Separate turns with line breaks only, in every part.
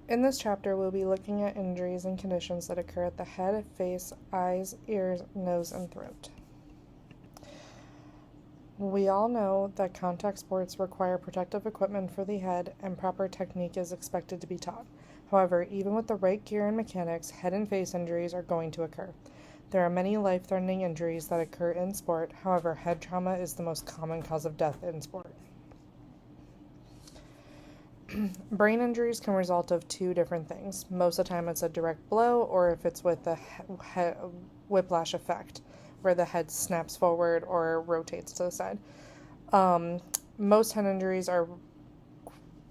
In this chapter, we'll be looking at injuries and conditions that occur at the head, face, eyes, ears, nose, and throat. We all know that contact sports require protective equipment for the head, and proper technique is expected to be taught. However, even with the right gear and mechanics, head and face injuries are going to occur. There are many life-threatening injuries that occur in sport. However, head trauma is the most common cause of death in sport. Brain injuries can result of two different things. Most of the time it's a direct blow, or if it's with a whiplash effect, where the head snaps forward or rotates to the side. Most head injuries are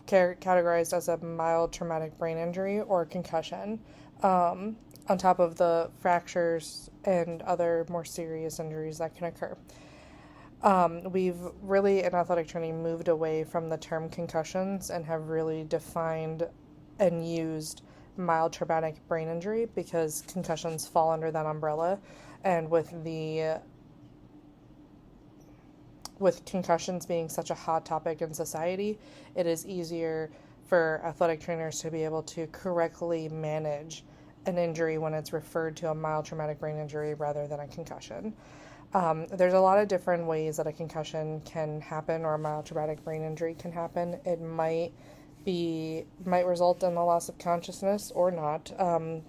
categorized as a mild traumatic brain injury or concussion, on top of the fractures and other more serious injuries that can occur. We've really, in athletic training, moved away from the term concussions and have really defined and used mild traumatic brain injury because concussions fall under that umbrella. And with concussions being such a hot topic in society, it is easier for athletic trainers to be able to correctly manage an injury when it's referred to a mild traumatic brain injury rather than a concussion. There's a lot of different ways that a concussion can happen or a mild traumatic brain injury can happen. It might result in the loss of consciousness or not.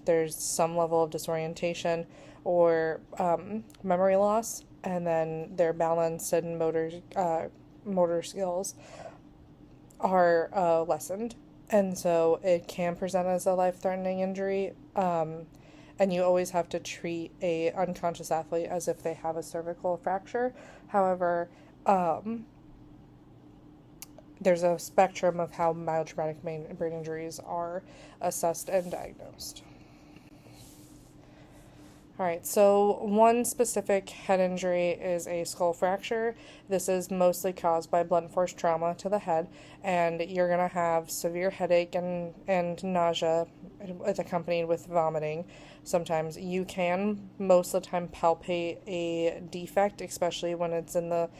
There's some level of disorientation or memory loss, and then their balance and motor skills are lessened. And so it can present as a life-threatening injury. And you always have to treat a unconscious athlete as if they have a cervical fracture. However, there's a spectrum of how mild traumatic brain injuries are assessed and diagnosed. Alright, so one specific head injury is a skull fracture. This is mostly caused by blunt force trauma to the head, and you're going to have severe headache and nausea accompanied with vomiting. Sometimes you can, most of the time, palpate a defect, especially when it's in the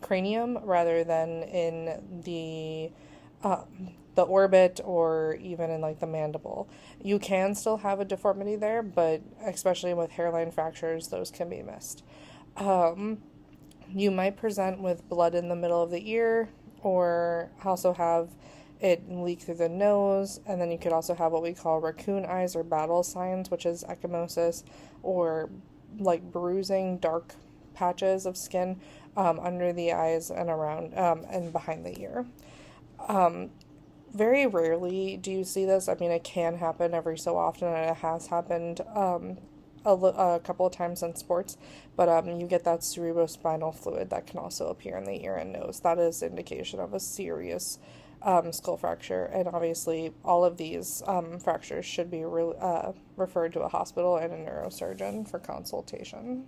cranium rather than in the orbit or even in like the mandible. You can still have a deformity there, but especially with hairline fractures, those can be missed. You might present with blood in the middle of the ear, or also have it leak through the nose, and then you could also have what we call raccoon eyes or battle signs, which is ecchymosis, or like bruising dark patches of skin under the eyes and around and behind the ear. Very rarely do you see this. I mean, it can happen every so often, and it has happened a couple of times in sports, but you get that cerebrospinal fluid that can also appear in the ear and nose. That is indication of a serious skull fracture, and obviously all of these fractures should be referred to a hospital and a neurosurgeon for consultation.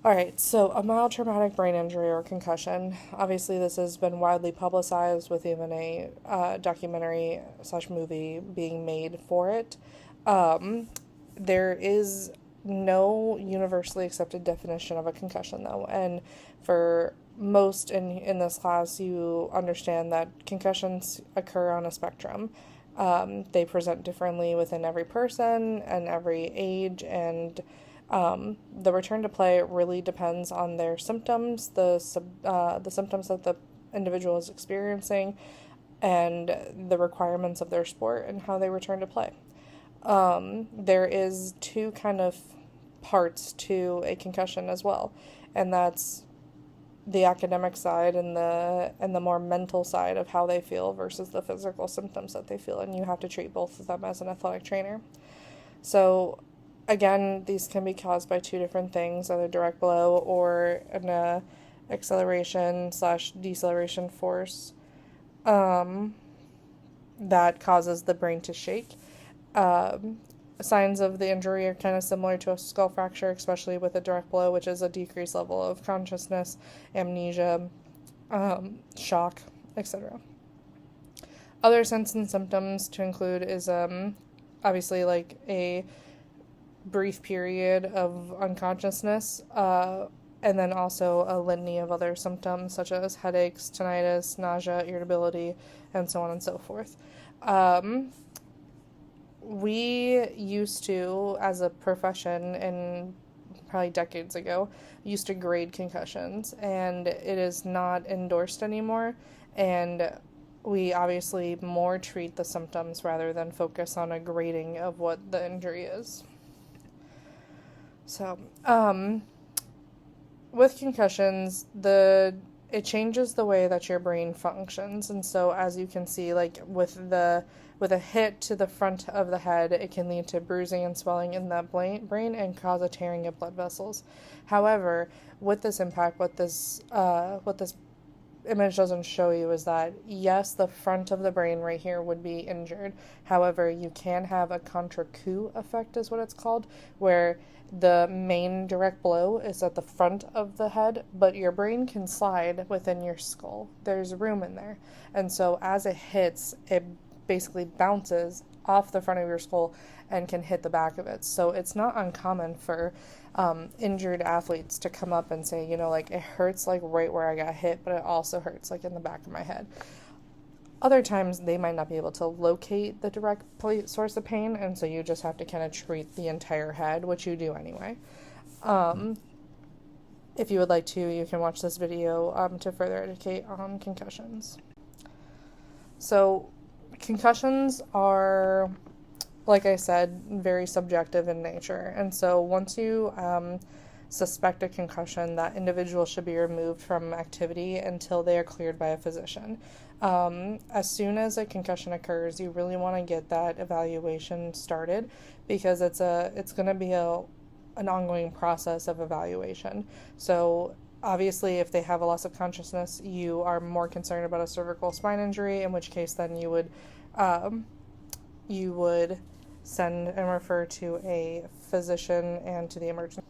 Alright, so a mild traumatic brain injury or concussion. Obviously, this has been widely publicized with even a documentary/movie being made for it. There is no universally accepted definition of a concussion, though, and for most in this class, you understand that concussions occur on a spectrum. They present differently within every person and every age, and the return to play really depends on their symptoms, the symptoms that the individual is experiencing, and the requirements of their sport and how they return to play. There is two kind of parts to a concussion as well, and that's the academic side and the more mental side of how they feel versus the physical symptoms that they feel, and you have to treat both of them as an athletic trainer. So again, these can be caused by two different things, either direct blow or an acceleration/deceleration force that causes the brain to shake. Signs of the injury are kind of similar to a skull fracture, especially with a direct blow, which is a decreased level of consciousness, amnesia, shock, etc. Other signs and symptoms to include is obviously like a brief period of unconsciousness, and then also a litany of other symptoms such as headaches, tinnitus, nausea, irritability, and so on and so forth. We used to, as a profession, and probably decades ago, used to grade concussions, and it is not endorsed anymore, and we obviously more treat the symptoms rather than focus on a grading of what the injury is. So, with concussions, it changes the way that your brain functions, and so as you can see, like with a hit to the front of the head, it can lead to bruising and swelling in the brain and cause a tearing of blood vessels. However, with this impact, what this image doesn't show you is that, yes, the front of the brain right here would be injured. However, you can have a contre-coup effect, is what it's called, where the main direct blow is at the front of the head, but your brain can slide within your skull. There's room in there. And so as it hits, it basically bounces off the front of your skull and can hit the back of it. So it's not uncommon for injured athletes to come up and say, like, it hurts like right where I got hit, but it also hurts like in the back of my head. Other times they might not be able to locate the direct source of pain, and so you just have to kind of treat the entire head, which you do anyway. If you would like to, you can watch this video to further educate on concussions. So concussions are, like I said, very subjective in nature. And so once you suspect a concussion, that individual should be removed from activity until they are cleared by a physician. As soon as a concussion occurs, you really want to get that evaluation started, because it's going to be an ongoing process of evaluation. So obviously, if they have a loss of consciousness, you are more concerned about a cervical spine injury, in which case then you would send and refer to a physician and to the emergency.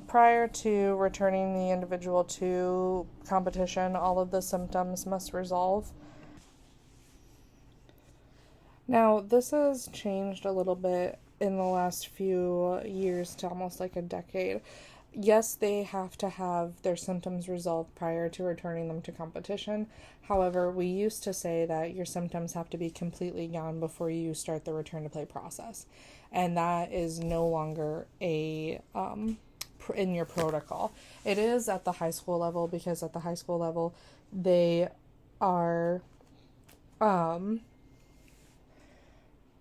Prior to returning the individual to competition, all of the symptoms must resolve. Now, this has changed a little bit in the last few years to almost like a decade. Yes, they have to have their symptoms resolved prior to returning them to competition. However, we used to say that your symptoms have to be completely gone before you start the return to play process. And that is no longer in your protocol. It is at the high school level, because at the high school level, they are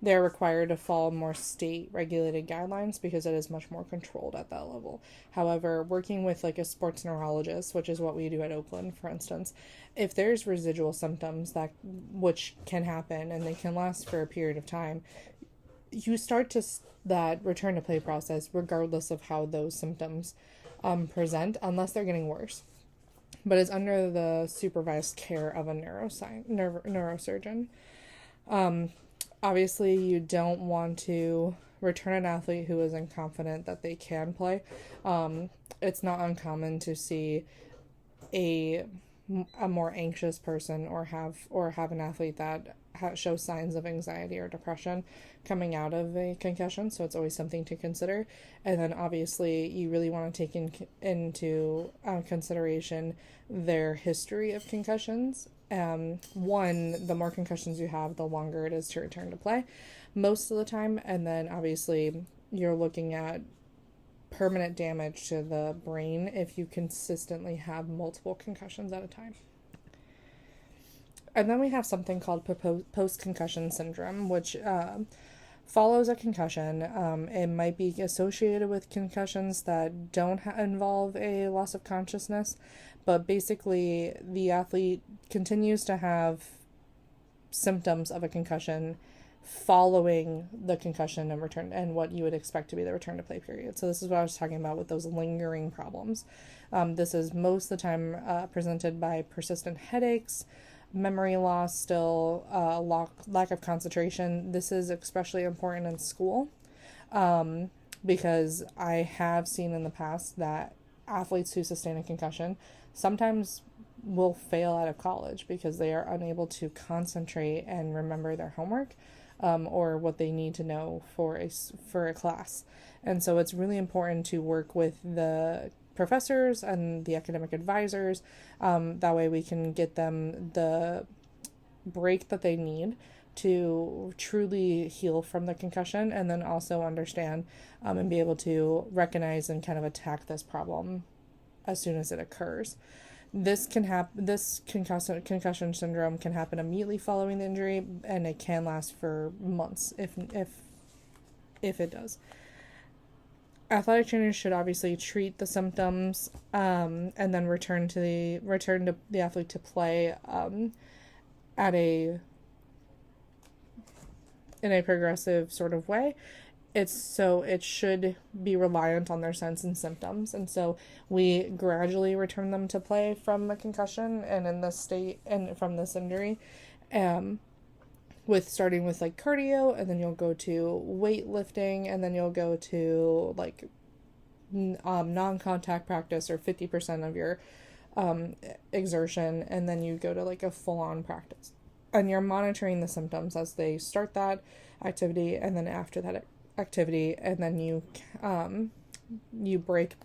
they're required to follow more state-regulated guidelines because it is much more controlled at that level. However, working with like a sports neurologist, which is what we do at Oakland, for instance, if there's residual symptoms which can happen and they can last for a period of time, you start that return to play process regardless of how those symptoms present, unless they're getting worse. But it's under the supervised care of a neurosurgeon. Obviously, you don't want to return an athlete who isn't confident that they can play. It's not uncommon to see a more anxious person or have an athlete that shows signs of anxiety or depression coming out of a concussion, so it's always something to consider. And then obviously you really want to take into consideration their history of concussions. The more concussions you have, the longer it is to return to play most of the time. And then obviously you're looking at permanent damage to the brain if you consistently have multiple concussions at a time. And then we have something called post-concussion syndrome, which follows a concussion. It might be associated with concussions that don't involve a loss of consciousness, but basically the athlete continues to have symptoms of a concussion following the concussion and what you would expect to be the return to play period. So this is what I was talking about with those lingering problems. This is most of the time presented by persistent headaches, memory loss, still lack of concentration. This is especially important in school because I have seen in the past that athletes who sustain a concussion sometimes will fail out of college because they are unable to concentrate and remember their homework or what they need to know for a class. And so it's really important to work with the professors and the academic advisors. That way we can get them the break that they need to truly heal from the concussion, and then also understand and be able to recognize and kind of attack this problem as soon as it occurs. This can happen. This concussion syndrome can happen immediately following the injury, and it can last for months if it does. Athletic trainers should obviously treat the symptoms, and then return the athlete to play in a progressive sort of way. It should be reliant on their signs and symptoms, and so we gradually return them to play from a concussion and in this state and from this injury, with starting with like cardio, and then you'll go to weightlifting, and then you'll go to like non-contact practice or 50% of your exertion, and then you go to like a full-on practice, and you're monitoring the symptoms as they start that activity and then after that activity, and then you break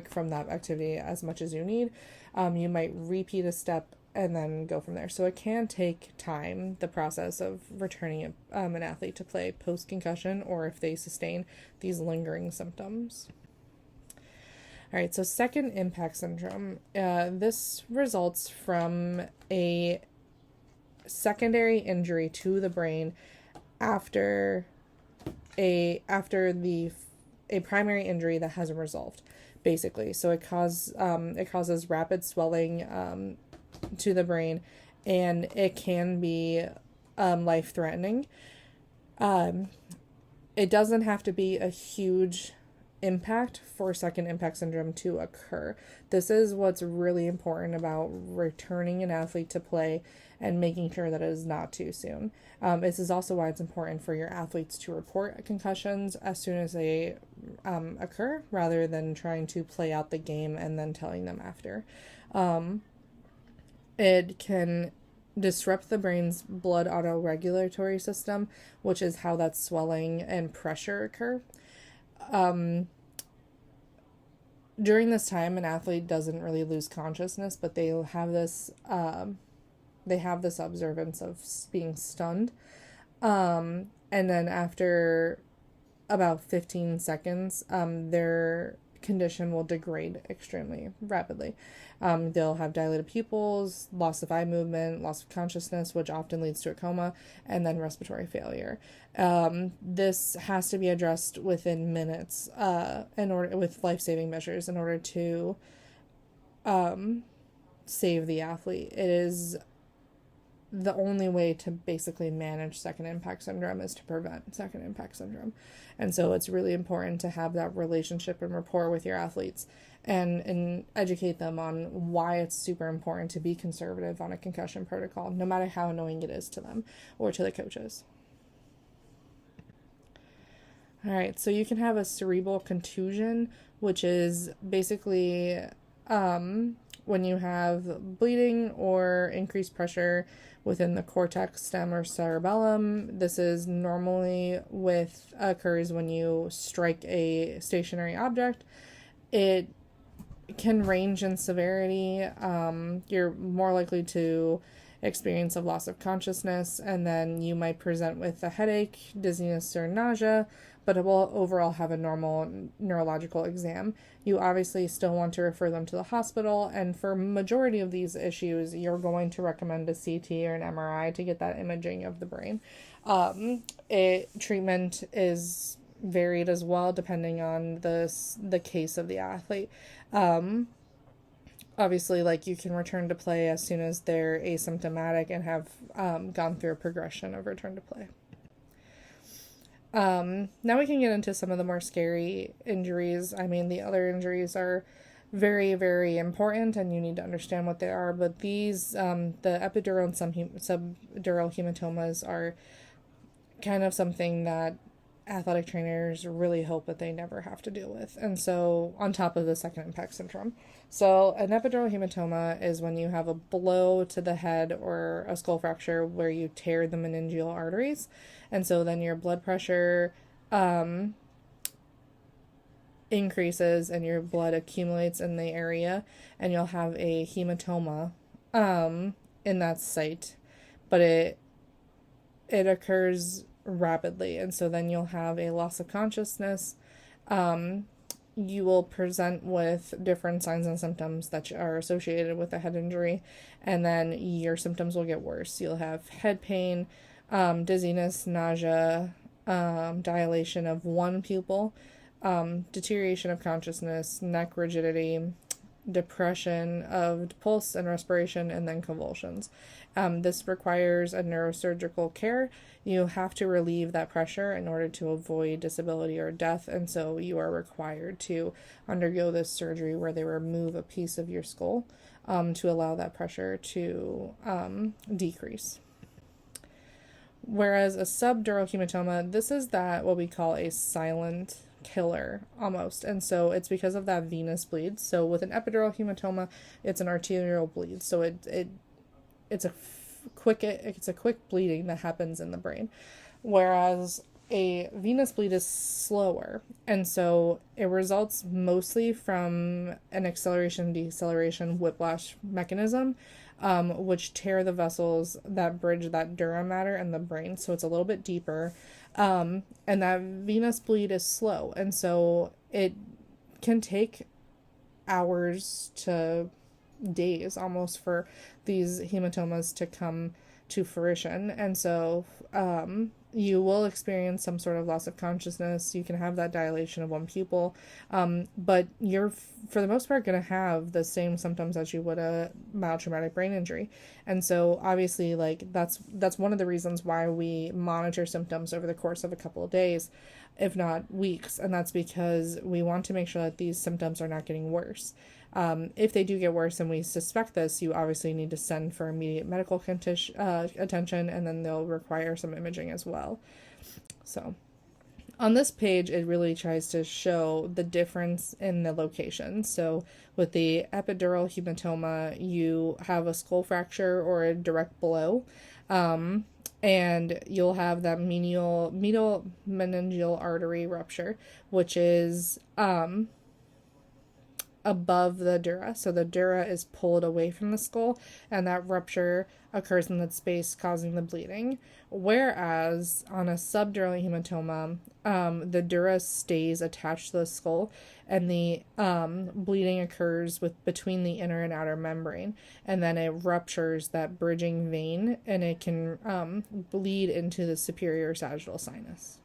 from that activity as much as you need. You might repeat a step and then go from there. So it can take time, the process of returning an athlete to play post concussion, or if they sustain these lingering symptoms. All right, so second impact syndrome. This results from a secondary injury to the brain after a primary injury that hasn't resolved, basically. So it causes rapid swelling to the brain, and it can be life threatening. It doesn't have to be a huge impact for second impact syndrome to occur. This is what's really important about returning an athlete to play and making sure that it is not too soon. This is also why it's important for your athletes to report concussions as soon as they occur, rather than trying to play out the game and then telling them after. It can disrupt the brain's blood autoregulatory system, which is how that swelling and pressure occur. During this time, an athlete doesn't really lose consciousness, but they have this observance of being stunned. And then after about 15 seconds, their condition will degrade extremely rapidly. They'll have dilated pupils, loss of eye movement, loss of consciousness, which often leads to a coma, and then respiratory failure. This has to be addressed within minutes, with life-saving measures in order to save the athlete. It is the only way to basically manage second impact syndrome is to prevent second impact syndrome. And so it's really important to have that relationship and rapport with your athletes and educate them on why it's super important to be conservative on a concussion protocol, no matter how annoying it is to them or to the coaches. All right, so you can have a cerebral contusion, which is basically when you have bleeding or increased pressure within the cortex, stem, or cerebellum. This is normally occurs when you strike a stationary object. It can range in severity. You're more likely to experience a loss of consciousness, and then you might present with a headache, dizziness, or nausea, but it will overall have a normal neurological exam. You obviously still want to refer them to the hospital, and for majority of these issues, you're going to recommend a CT or an MRI to get that imaging of the brain. Treatment is varied as well, depending on the case of the athlete. Obviously, like, you can return to play as soon as they're asymptomatic and have gone through a progression of return to play. Now we can get into some of the more scary injuries. I mean, the other injuries are very, very important, and you need to understand what they are, but these, the epidural and subdural hematomas are kind of something that athletic trainers really hope that they never have to deal with. And so, on top of the second impact syndrome. So, an epidural hematoma is when you have a blow to the head or a skull fracture where you tear the meningeal arteries. And so then your blood pressure increases and your blood accumulates in the area, and you'll have a hematoma in that site. But it occurs rapidly, and so then you'll have a loss of consciousness. You will present with different signs and symptoms that are associated with a head injury, and then your symptoms will get worse. You'll have head pain, dizziness, nausea, dilation of one pupil, deterioration of consciousness, neck rigidity, depression of pulse and respiration, and then convulsions. This requires a neurosurgical care. You have to relieve that pressure in order to avoid disability or death, and so you are required to undergo this surgery where they remove a piece of your skull to allow that pressure to decrease. Whereas a subdural hematoma, this is that what we call a silent killer almost, and so it's because of that venous bleed. So with an epidural hematoma, it's an arterial bleed, so it's a quick bleeding that happens in the brain, whereas a venous bleed is slower, and so it results mostly from an acceleration deceleration whiplash mechanism, which tear the vessels that bridge that dura mater in the brain, so it's a little bit deeper. And that venous bleed is slow, and so it can take hours to days almost for these hematomas to come to fruition. And so you will experience some sort of loss of consciousness. You can have that dilation of one pupil, but you're for the most part going to have the same symptoms as you would a mild traumatic brain injury. And so obviously, like, that's one of the reasons why we monitor symptoms over the course of a couple of days, if not weeks, and that's because we want to make sure that these symptoms are not getting worse. If they do get worse and we suspect this, you obviously need to send for immediate medical attention, and then they'll require some imaging as well. So on this page, it really tries to show the difference in the location. So with the epidural hematoma, you have a skull fracture or a direct blow, and you'll have that medial meningeal artery rupture, which is above the dura. So the dura is pulled away from the skull, and that rupture occurs in that space, causing the bleeding. Whereas on a subdural hematoma, the dura stays attached to the skull, and the bleeding occurs between the inner and outer membrane, and then it ruptures that bridging vein, and it can bleed into the superior sagittal sinus.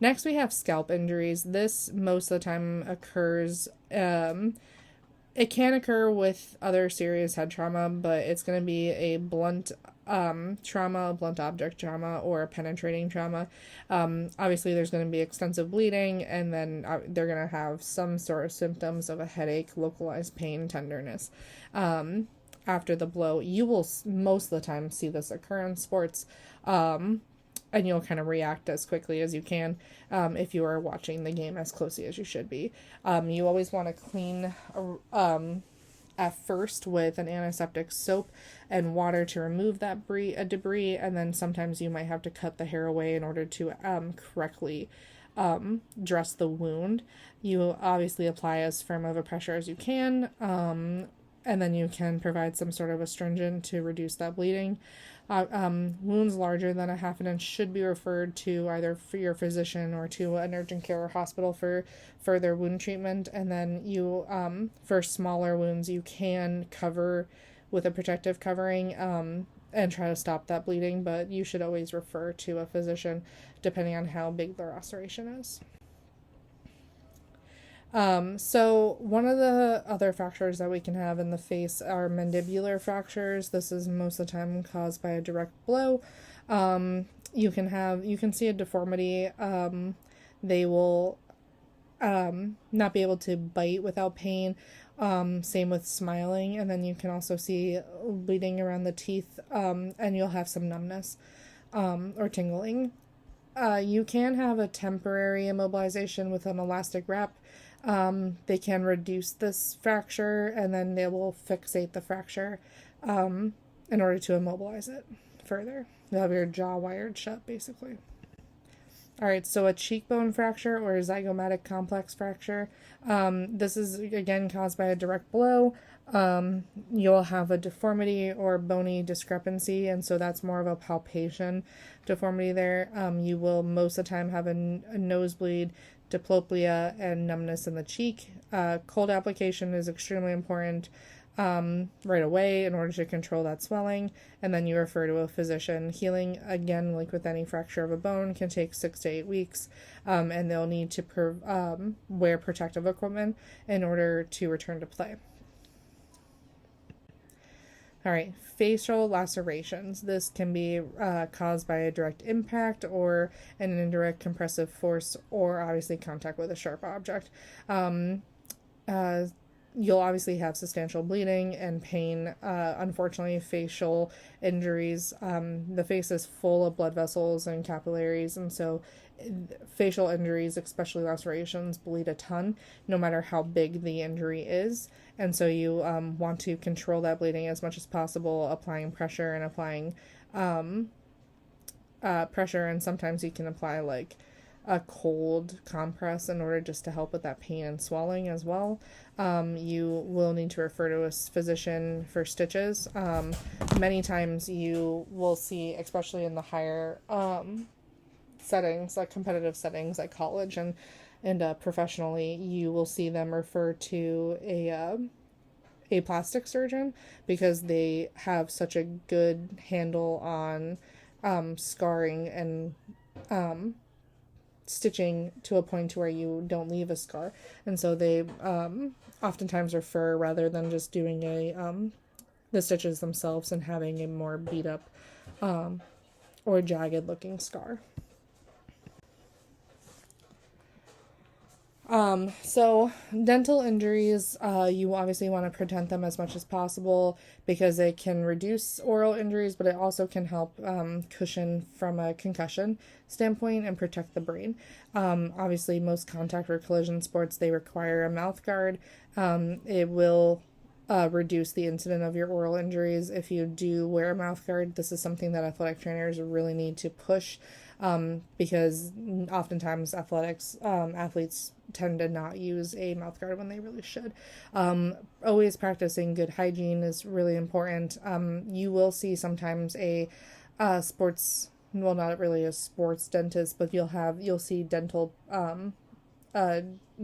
Next, we have scalp injuries. This most of the time occurs, it can occur with other serious head trauma, but it's going to be a blunt trauma, blunt object trauma, or a penetrating trauma. Obviously, there's going to be extensive bleeding, and then they're going to have some sort of symptoms of a headache, localized pain, tenderness. After the blow, you will most of the time see this occur in sports, and you'll kind of react as quickly as you can if you are watching the game as closely as you should be. You always want to clean at first with an antiseptic soap and water to remove that debris, and then sometimes you might have to cut the hair away in order to correctly dress the wound. You obviously apply as firm of a pressure as you can, and then you can provide some sort of astringent to reduce that bleeding. Wounds larger than a half an inch should be referred to either for your physician or to an urgent care hospital for further wound treatment. And then you, for smaller wounds, you can cover with a protective covering and try to stop that bleeding, but you should always refer to a physician depending on how big the laceration is. So one of the other fractures that we can have in the face are mandibular fractures. This is most of the time caused by a direct blow. You can see a deformity. They will not be able to bite without pain. Same with smiling, and then you can also see bleeding around the teeth, and you'll have some numbness or tingling. You can have a temporary immobilization with an elastic wrap. They can reduce this fracture, and then they will fixate the fracture in order to immobilize it further. You'll have your jaw wired shut, basically. All right, so a cheekbone fracture or a zygomatic complex fracture. This is again caused by a direct blow. You'll have a deformity or bony discrepancy, and so that's more of a palpation deformity there. You will most of the time have a nosebleed, diplopia, and numbness in the cheek. Cold application is extremely important right away in order to control that swelling, and then you refer to a physician. Healing, again, like with any fracture of a bone, can take 6 to 8 weeks, and they'll need to wear protective equipment in order to return to play. All right, facial lacerations. This can be caused by a direct impact or an indirect compressive force, or obviously contact with a sharp object. You'll obviously have substantial bleeding and pain. Unfortunately, facial injuries, the face is full of blood vessels and capillaries, and so facial injuries, especially lacerations, bleed a ton, no matter how big the injury is. And so you want to control that bleeding as much as possible, applying pressure and applying pressure, and sometimes you can apply like a cold compress in order just to help with that pain and swelling as well. You will need to refer to a physician for stitches. Many times you will see, especially in the higher settings, like competitive settings like college and professionally, you will see them refer to a plastic surgeon because they have such a good handle on scarring and stitching to a point to where you don't leave a scar, and so they oftentimes refer rather than just doing the stitches themselves and having a more beat up or jagged looking scar. So dental injuries, you obviously want to prevent them as much as possible because it can reduce oral injuries, but it also can help cushion from a concussion standpoint and protect the brain. Obviously, most contact or collision sports, they require a mouth guard. It will reduce the incidence of your oral injuries if you do wear a mouth guard. This is something that athletic trainers really need to push because oftentimes athletes tend to not use a mouth guard when they really should. Always practicing good hygiene is really important. You will see sometimes a sports, well, not really a sports dentist, but you'll see dental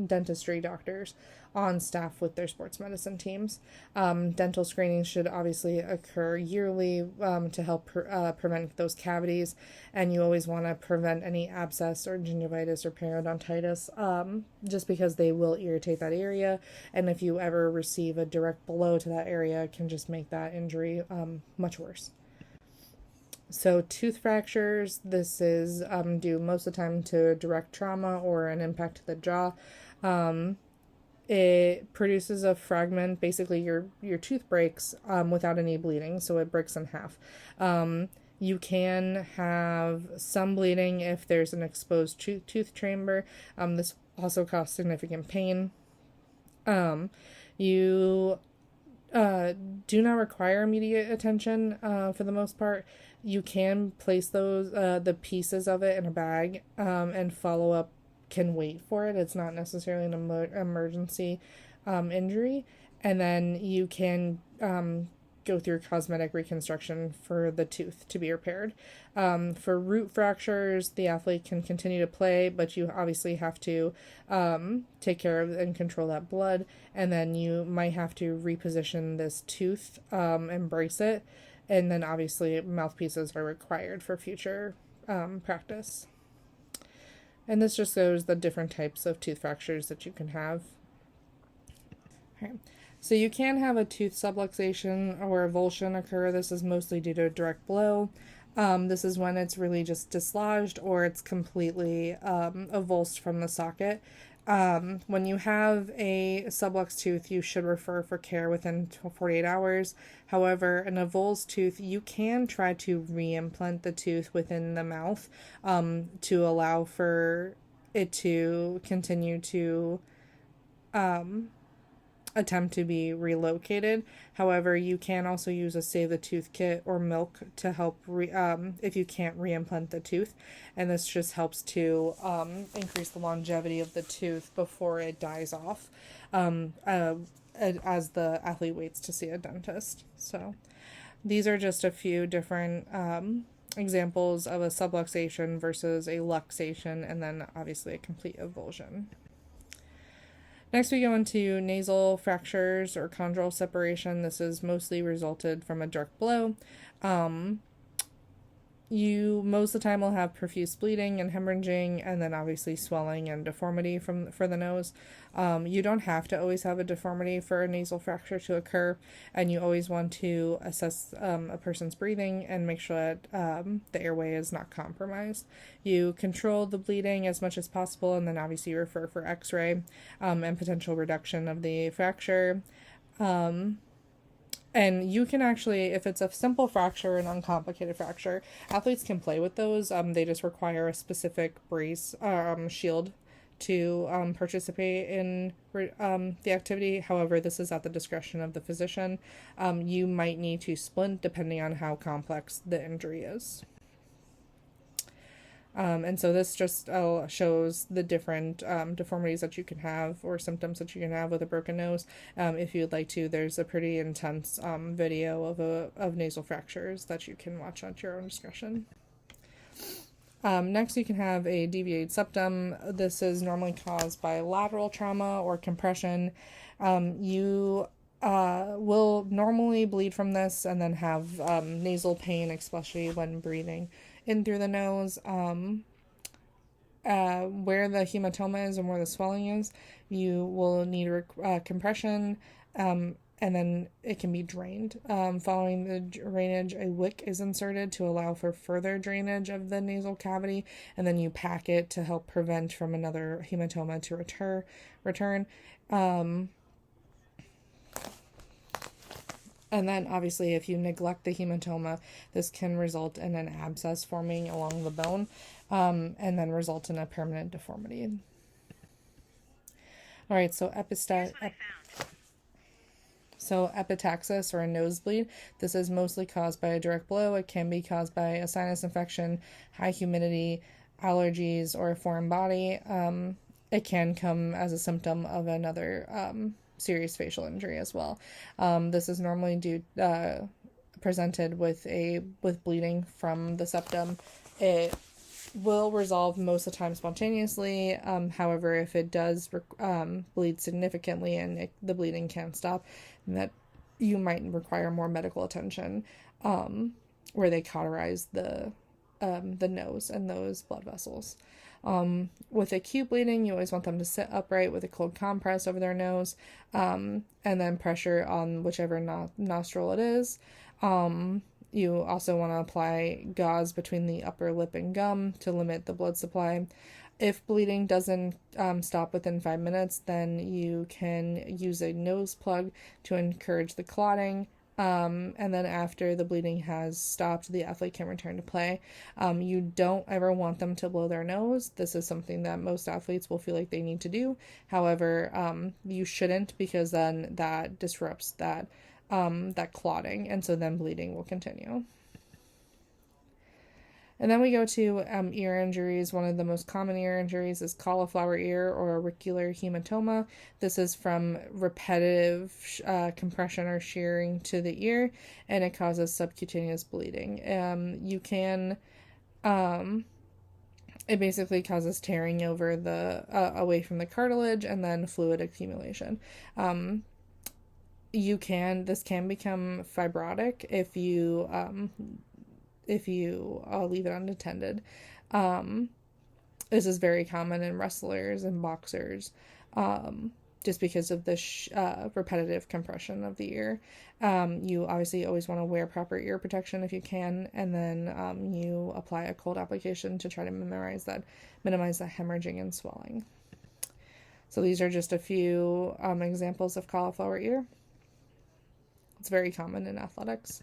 dentistry doctors on staff with their sports medicine teams. Dental screenings should obviously occur yearly to help prevent those cavities, and you always want to prevent any abscess or gingivitis or periodontitis just because they will irritate that area, and if you ever receive a direct blow to that area, it can just make that injury much worse. So tooth fractures, this is due most of the time to direct trauma or an impact to the jaw. It produces a fragment, basically your tooth breaks without any bleeding, so it breaks in half. You can have some bleeding if there's an exposed tooth chamber. This also causes significant pain. You do not require immediate attention for the most part. You can place those the pieces of it in a bag and follow up can wait for it. It's not necessarily an emergency injury, and then you can go through cosmetic reconstruction for the tooth to be repaired. For root fractures, the athlete can continue to play, but you obviously have to take care of and control that blood, and then you might have to reposition this tooth and brace it, and then obviously mouthpieces are required for future practice. And this just shows the different types of tooth fractures that you can have. Okay. So you can have a tooth subluxation or avulsion occur. This is mostly due to a direct blow. This is when it's really just dislodged or it's completely avulsed from the socket. When you have a subluxed tooth, you should refer for care within 48 hours. However, an avulsed tooth, you can try to reimplant the tooth within the mouth to allow for it to continue to attempt to be relocated. However, you can also use a Save the Tooth kit or milk to help if you can't reimplant the tooth, and this just helps to increase the longevity of the tooth before it dies off, as the athlete waits to see a dentist. So these are just a few different examples of a subluxation versus a luxation, and then obviously a complete avulsion. Next, we go into nasal fractures or chondral separation. This is mostly resulted from a direct blow. You most of the time will have profuse bleeding and hemorrhaging, and then obviously swelling and deformity for the nose. You don't have to always have a deformity for a nasal fracture to occur, and you always want to assess a person's breathing and make sure that the airway is not compromised. You control the bleeding as much as possible, and then obviously refer for x-ray and potential reduction of the fracture. And you can actually, if it's a simple fracture, an uncomplicated fracture, athletes can play with those. They just require a specific brace, shield to participate in the activity. However, this is at the discretion of the physician. You might need to splint depending on how complex the injury is. And so this just shows the different deformities that you can have or symptoms that you can have with a broken nose. If you'd like to, there's a pretty intense video of nasal fractures that you can watch at your own discretion. Next, you can have a deviated septum. This is normally caused by lateral trauma or compression. You will normally bleed from this and then have nasal pain, especially when breathing in through the nose. Where the hematoma is and where the swelling is, you will need compression, and then it can be drained. Following the drainage, a wick is inserted to allow for further drainage of the nasal cavity, and then you pack it to help prevent from another hematoma to return. And then, obviously, if you neglect the hematoma, this can result in an abscess forming along the bone, and then result in a permanent deformity. All right, so epistaxis or a nosebleed. This is mostly caused by a direct blow. It can be caused by a sinus infection, high humidity, allergies, or a foreign body. It can come as a symptom of another serious facial injury as well. This is normally presented with bleeding from the septum. It will resolve most of the time spontaneously. However, if it does bleed significantly and the bleeding can't stop, that you might require more medical attention, where they cauterize the nose and those blood vessels. With acute bleeding, you always want them to sit upright with a cold compress over their nose, and then pressure on whichever nostril it is. You also want to apply gauze between the upper lip and gum to limit the blood supply. If bleeding doesn't stop within 5 minutes, then you can use a nose plug to encourage the clotting. And then after the bleeding has stopped, the athlete can return to play. You don't ever want them to blow their nose. This is something that most athletes will feel like they need to do. However, you shouldn't, because then that disrupts that clotting, and so then bleeding will continue. And then we go to ear injuries. One of the most common ear injuries is cauliflower ear or auricular hematoma. This is from repetitive compression or shearing to the ear, and it causes subcutaneous bleeding. It basically causes tearing over away from the cartilage and then fluid accumulation. This can become fibrotic if you leave it unattended. This is very common in wrestlers and boxers, just because of the repetitive compression of the ear. You obviously always want to wear proper ear protection if you can, and then you apply a cold application to try to minimize that hemorrhaging and swelling. So these are just a few examples of cauliflower ear. It's very common in athletics.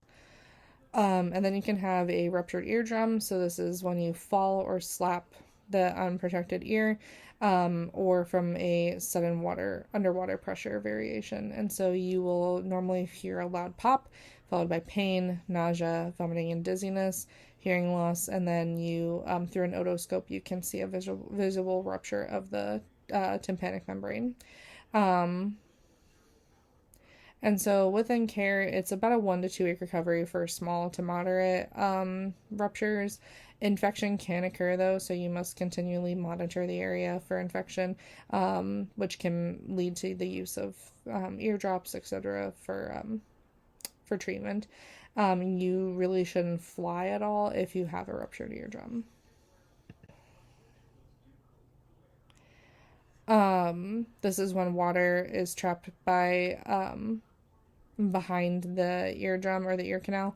And then you can have a ruptured eardrum. So this is when you fall or slap the unprotected ear, or from a sudden underwater pressure variation. And so you will normally hear a loud pop, followed by pain, nausea, vomiting, and dizziness, hearing loss, and then you, through an otoscope, you can see a visible rupture of the tympanic membrane. And so within care, it's about a 1 to 2 week recovery for small to moderate ruptures. Infection can occur though, so you must continually monitor the area for infection, which can lead to the use of eardrops, etc. For treatment. You really shouldn't fly at all if you have a ruptured eardrum. This is when water is trapped behind the eardrum or the ear canal,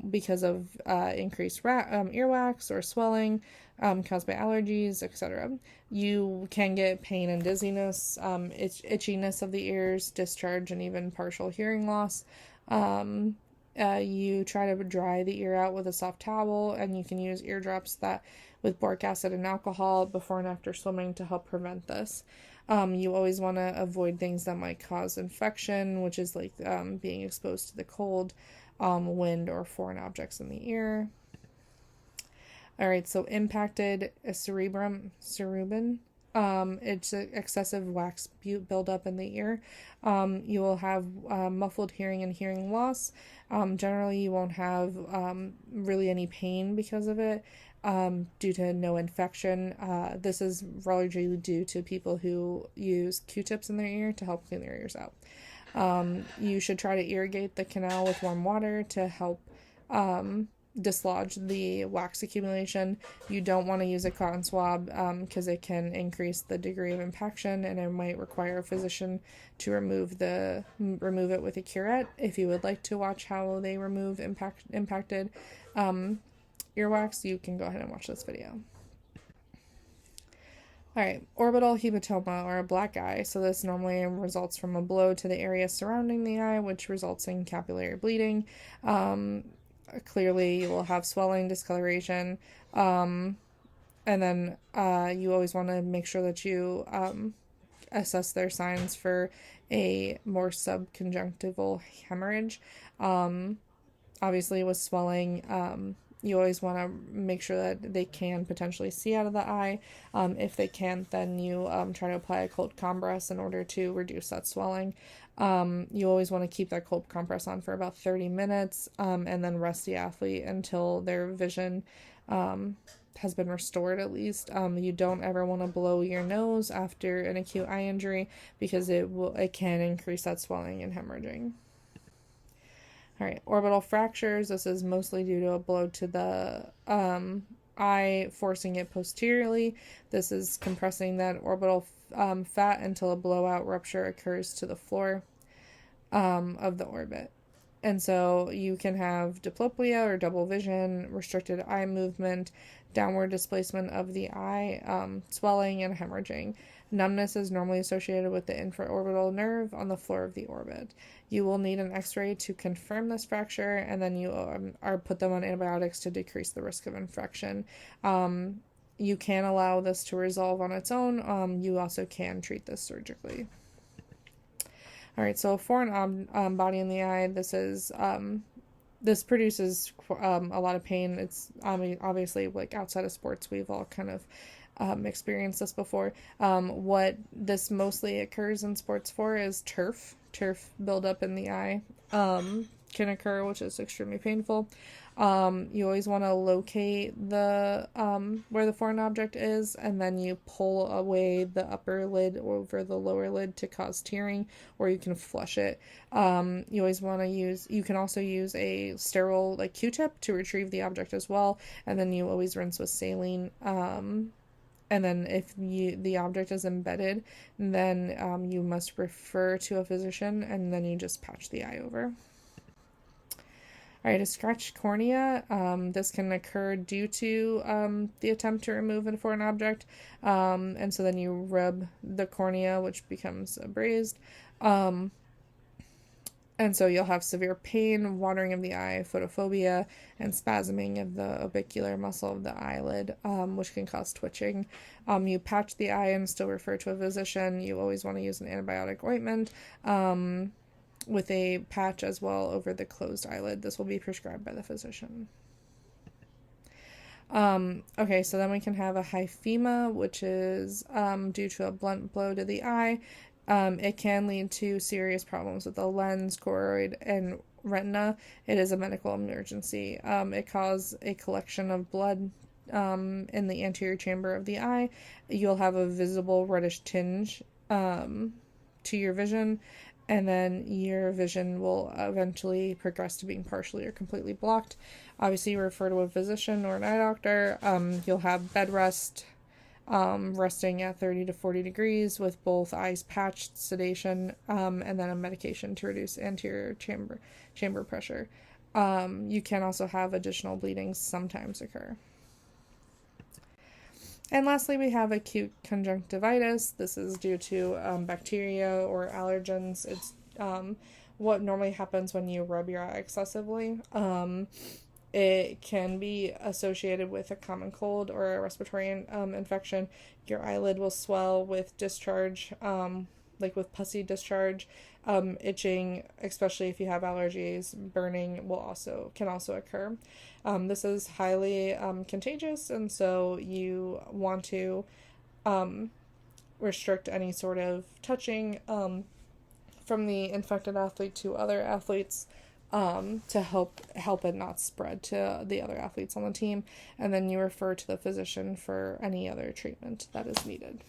because of increased earwax or swelling caused by allergies, etc. You can get pain and dizziness, itchiness of the ears, discharge, and even partial hearing loss. You try to dry the ear out with a soft towel, and you can use eardrops with boric acid and alcohol before and after swimming to help prevent this. You always want to avoid things that might cause infection, which is like being exposed to the cold, wind, or foreign objects in the ear. All right, so impacted cerebrum. It's excessive wax buildup in the ear. You will have muffled hearing and hearing loss. Generally, you won't have really any pain because of it. Due to no infection. This is largely due to people who use Q-tips in their ear to help clean their ears out. You should try to irrigate the canal with warm water to help dislodge the wax accumulation. You don't want to use a cotton swab because it can increase the degree of impaction, and it might require a physician to remove it with a curette. If you would like to watch how they remove impacted earwax, you can go ahead and watch this video. Alright, orbital hematoma, or a black eye. So this normally results from a blow to the area surrounding the eye, which results in capillary bleeding. Clearly, you will have swelling, discoloration, and then you always want to make sure that you assess their signs for a more subconjunctival hemorrhage. Obviously, with swelling, you always want to make sure that they can potentially see out of the eye. If they can't, then you try to apply a cold compress in order to reduce that swelling. You always want to keep that cold compress on for about 30 minutes, and then rest the athlete until their vision has been restored at least. You don't ever want to blow your nose after an acute eye injury because it can increase that swelling and hemorrhaging. All right, orbital fractures. This is mostly due to a blow to the eye, forcing it posteriorly. This is compressing that orbital fat until a blowout rupture occurs to the floor of the orbit. And so you can have diplopia or double vision, restricted eye movement, downward displacement of the eye, swelling, and hemorrhaging. Numbness is normally associated with the infraorbital nerve on the floor of the orbit. You will need an x-ray to confirm this fracture, and then you are put them on antibiotics to decrease the risk of infection. You can allow this to resolve on its own. You also can treat this surgically. All right, so a foreign body in the eye, this produces a lot of pain. It's obviously, like, outside of sports, we've all kind of experienced this before. What this mostly occurs in sports for is turf buildup in the eye can occur, which is extremely painful. You always want to locate the where the foreign object is, and then you pull away the upper lid over the lower lid to cause tearing, or you can flush it. You always want to you can also use a sterile, like, Q-tip to retrieve the object as well, and then you always rinse with saline. And then if the object is embedded, then you must refer to a physician, and then you just patch the eye over. All right, a scratched cornea. This can occur due to the attempt to remove a foreign object, and so then you rub the cornea, which becomes abrased. And so you'll have severe pain, watering of the eye, photophobia, and spasming of the orbicular muscle of the eyelid, which can cause twitching. You patch the eye and still refer to a physician. You always want to use an antibiotic ointment with a patch as well over the closed eyelid. This will be prescribed by the physician. Okay, so then we can have a hyphema, which is due to a blunt blow to the eye. It can lead to serious problems with the lens, choroid, and retina. It is a medical emergency. It causes a collection of blood in the anterior chamber of the eye. You'll have a visible reddish tinge to your vision, and then your vision will eventually progress to being partially or completely blocked. Obviously, you refer to a physician or an eye doctor. You'll have bed rest, resting at 30 to 40 degrees with both eyes patched, sedation, and then a medication to reduce anterior chamber pressure. You can also have additional bleedings sometimes occur. And lastly, we have acute conjunctivitis. This is due to bacteria or allergens. It's what normally happens when you rub your eye excessively. It can be associated with a common cold or a respiratory infection. Your eyelid will swell with discharge, like with pussy discharge, itching, especially if you have allergies. Burning can also occur. This is highly contagious, and so you want to restrict any sort of touching from the infected athlete to other athletes to help it not spread to the other athletes on the team. And then you refer to the physician for any other treatment that is needed.